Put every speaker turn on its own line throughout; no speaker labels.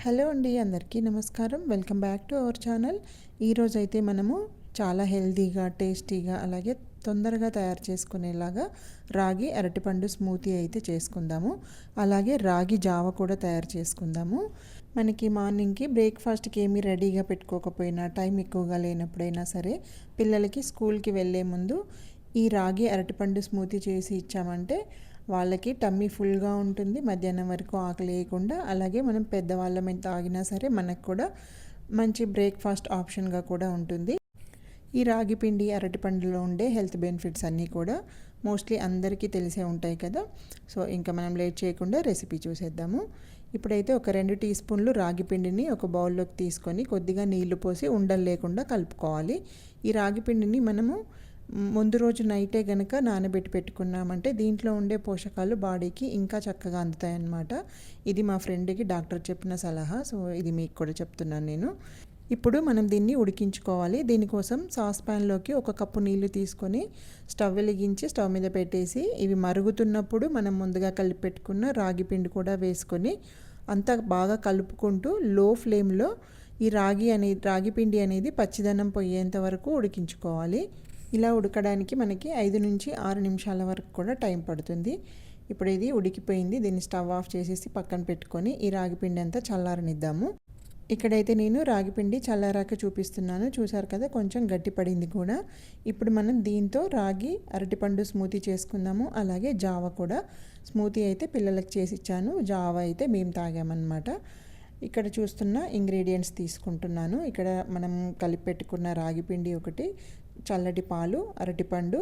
Hello అండి, అందరికీ నమస్కారం. Welcome back to our channel. ఈరోజైతే మనము చాలా హెల్తీగా, టేస్టీగా, అలాగే తొందరగా తయారు చేసుకునేలాగా రాగి అరటిపండు స్మూతీ అయితే చేసుకుందాము. అలాగే రాగి జావ కూడా తయారు చేసుకుందాము. మనకి మార్నింగ్కి బ్రేక్ఫాస్ట్కి ఏమీ రెడీగా పెట్టుకోకపోయినా, టైం ఎక్కువగా లేనప్పుడైనా సరే, పిల్లలకి స్కూల్కి వెళ్ళే ముందు ఈ రాగి అరటిపండు స్మూతీ చేసి ఇచ్చామంటే వాళ్ళకి టమ్మీ ఫుల్గా ఉంటుంది, మధ్యాహ్నం వరకు ఆకలి వేయకుండా. అలాగే మనం పెద్దవాళ్ళం ఎంత తాగినా సరే మనకు కూడా మంచి బ్రేక్ఫాస్ట్ ఆప్షన్గా కూడా ఉంటుంది. ఈ రాగి పిండి అరటిపండులో ఉండే హెల్త్ బెనిఫిట్స్ అన్నీ కూడా మోస్ట్లీ అందరికీ తెలిసే ఉంటాయి కదా. సో ఇంకా మనం లేట్ చేయకుండా రెసిపీ చూసేద్దాము. ఇప్పుడైతే ఒక 2 టీ స్పూన్లు రాగి పిండిని ఒక బౌల్లోకి తీసుకొని కొద్దిగా నీళ్లు పోసి ఉండలు లేకుండా కలుపుకోవాలి. ఈ రాగి పిండిని మనము ముందు రోజు నైటే గనక నానబెట్టి పెట్టుకున్నామంటే దీంట్లో ఉండే పోషకాలు బాడీకి ఇంకా చక్కగా అందుతాయి అన్నమాట. ఇది మా ఫ్రెండ్కి డాక్టర్ చెప్పిన సలహా, సో ఇది మీకు కూడా చెప్తున్నాను నేను. ఇప్పుడు మనం దీన్ని ఉడికించుకోవాలి. దీనికోసం సాస్ ప్యాన్లోకి 1 కప్పు నీళ్లు తీసుకొని స్టవ్ వెలిగించి స్టవ్ మీద పెట్టేసి ఇవి మరుగుతున్నప్పుడు మనం ముందుగా కలిపి పెట్టుకున్న రాగి పిండి కూడా వేసుకొని అంతా బాగా కలుపుకుంటూ లో ఫ్లేమ్లో ఈ రాగి పిండి అనేది పచ్చిదనం పోయేంత వరకు ఉడికించుకోవాలి. ఇలా ఉడకడానికి మనకి 5 నుంచి 6 నిమిషాల వరకు కూడా టైం పడుతుంది. ఇప్పుడు ఇది ఉడికిపోయింది. దీన్ని స్టవ్ ఆఫ్ చేసేసి పక్కన పెట్టుకొని ఈ రాగిపిండి అంతా చల్లారనిద్దాము. ఇక్కడైతే నేను రాగిపిండి చల్లారాక చూపిస్తున్నాను. చూసారు కదా, కొంచెం గట్టిపడింది కూడా. ఇప్పుడు మనం దీంతో రాగి అరటిపండు స్మూతీ చేసుకుందాము. అలాగే జావ కూడా. స్మూతీ అయితే పిల్లలకు చేసి ఇచ్చాను, జావ అయితే మేము తాగామన్నమాట. ఇక్కడ చూస్తున్న ఇంగ్రీడియంట్స్ తీసుకుంటున్నాను. ఇక్కడ మనం కలిపి పెట్టుకున్న రాగిపిండి ఒకటి, చల్లటి పాలు, అరటిపండు,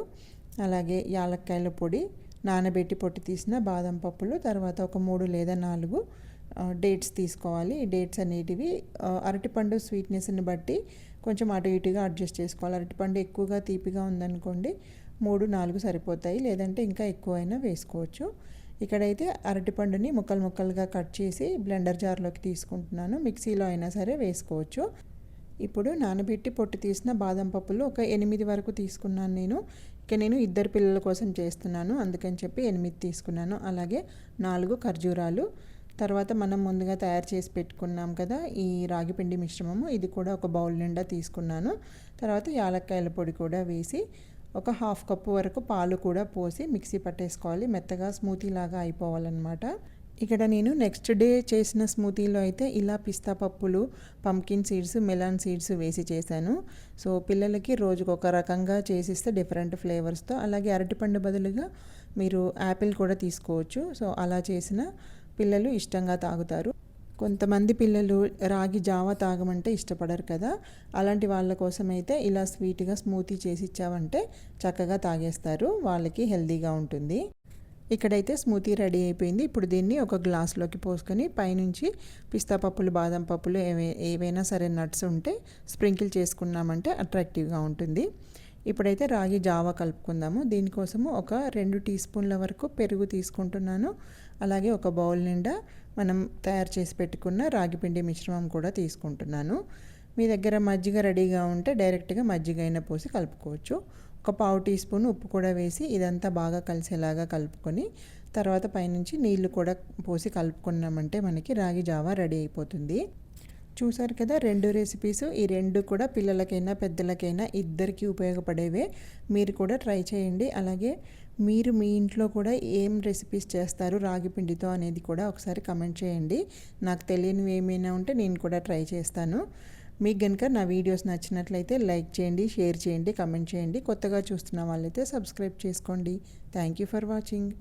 అలాగే యాలక్కాయల పొడి, నానబెట్టి పొట్టు తీసిన బాదం పప్పులు, తర్వాత ఒక 3 లేదా 4 డేట్స్ తీసుకోవాలి. ఈ డేట్స్ అనేటివి అరటిపండు స్వీట్నెస్ని బట్టి కొంచెం అటు ఇటుగా అడ్జస్ట్ చేసుకోవాలి. అరటిపండు ఎక్కువగా తీపిగా ఉందనుకోండి 3, 4 సరిపోతాయి, లేదంటే ఇంకా ఎక్కువైనా వేసుకోవచ్చు. ఇక్కడైతే అరటిపండుని ముక్కలుగా కట్ చేసి బ్లెండర్ జార్లోకి తీసుకుంటున్నాను. మిక్సీలో అయినా సరే వేసుకోవచ్చు. ఇప్పుడు నానబెట్టి పొట్టు తీసిన బాదం పప్పులు ఒక 8 వరకు తీసుకున్నాను నేను. నేను 2 పిల్లల కోసం చేస్తున్నాను, అందుకని చెప్పి 8 తీసుకున్నాను. అలాగే 4 ఖర్జూరాలు, తర్వాత మనం ముందుగా తయారు చేసి పెట్టుకున్నాం కదా ఈ రాగిపిండి మిశ్రమము, ఇది కూడా ఒక బౌల్ నిండా తీసుకున్నాను. తర్వాత యాలక్కాయల పొడి కూడా వేసి ఒక 1/2 కప్పు వరకు పాలు కూడా పోసి మిక్సీ పట్టేసుకోవాలి. మెత్తగా స్మూతీ లాగా అయిపోవాలన్నమాట. ఇక్కడ నేను నెక్స్ట్ డే చేసిన స్మూతీలో అయితే ఇలా పిస్తా పప్పులు, పంకిన్ సీడ్స్, మెలాన్ సీడ్స్ వేసి చేశాను. సో పిల్లలకి రోజుకు ఒక రకంగా చేసిస్తే డిఫరెంట్ ఫ్లేవర్స్తో. అలాగే అరటిపండు బదులుగా మీరు యాపిల్ కూడా తీసుకోవచ్చు. సో అలా చేసిన పిల్లలు ఇష్టంగా తాగుతారు. కొంతమంది పిల్లలు రాగి జావ తాగమంటే ఇష్టపడరు కదా, అలాంటి వాళ్ళ కోసం అయితే ఇలా స్వీట్గా స్మూతీ చేసి ఇచ్చామంటే చక్కగా తాగేస్తారు, వాళ్ళకి హెల్తీగా ఉంటుంది. ఇక్కడైతే స్మూతీ రెడీ అయిపోయింది. ఇప్పుడు దీన్ని ఒక గ్లాస్లోకి పోసుకొని పైనుంచి పిస్తా పప్పులు, బాదం పప్పులు ఏవైనా సరే నట్స్ ఉంటే స్ప్రింకిల్ చేసుకున్నామంటే అట్రాక్టివ్గా ఉంటుంది. ఇప్పుడైతే రాగి జావ కలుపుకుందాము. దీనికోసము ఒక 2 టీ స్పూన్ల వరకు పెరుగు తీసుకుంటున్నాను. అలాగే ఒక బౌల్ నిండా మనం తయారు చేసి పెట్టుకున్న రాగిపిండి మిశ్రమం కూడా తీసుకుంటున్నాను. మీ దగ్గర మజ్జిగ రెడీగా ఉంటే డైరెక్ట్గా మజ్జిగ అయినా పోసి కలుపుకోవచ్చు. ఒక 1/2 టీ స్పూన్ ఉప్పు కూడా వేసి ఇదంతా బాగా కలిసేలాగా కలుపుకొని తర్వాత పైనుంచి నీళ్లు కూడా పోసి కలుపుకున్నామంటే మనకి రాగి జావ రెడీ అయిపోతుంది. చూసారు కదా, 2 రెసిపీస్. ఈ 2 కూడా పిల్లలకైనా పెద్దలకైనా ఇద్దరికీ ఉపయోగపడేవే. మీరు కూడా ట్రై చేయండి. అలాగే మీరు మీ ఇంట్లో కూడా ఏం రెసిపీస్ చేస్తారు రాగి పిండితో అనేది కూడా ఒకసారి కమెంట్ చేయండి. నాకు తెలియనివి ఏమైనా ఉంటే నేను కూడా ట్రై చేస్తాను. మీకు కనుక నా వీడియోస్ నచ్చినట్లయితే లైక్ చేయండి, షేర్ చేయండి, కమెంట్ చేయండి. కొత్తగా చూస్తున్న వాళ్ళైతే సబ్స్క్రైబ్ చేసుకోండి. Thank you for watching.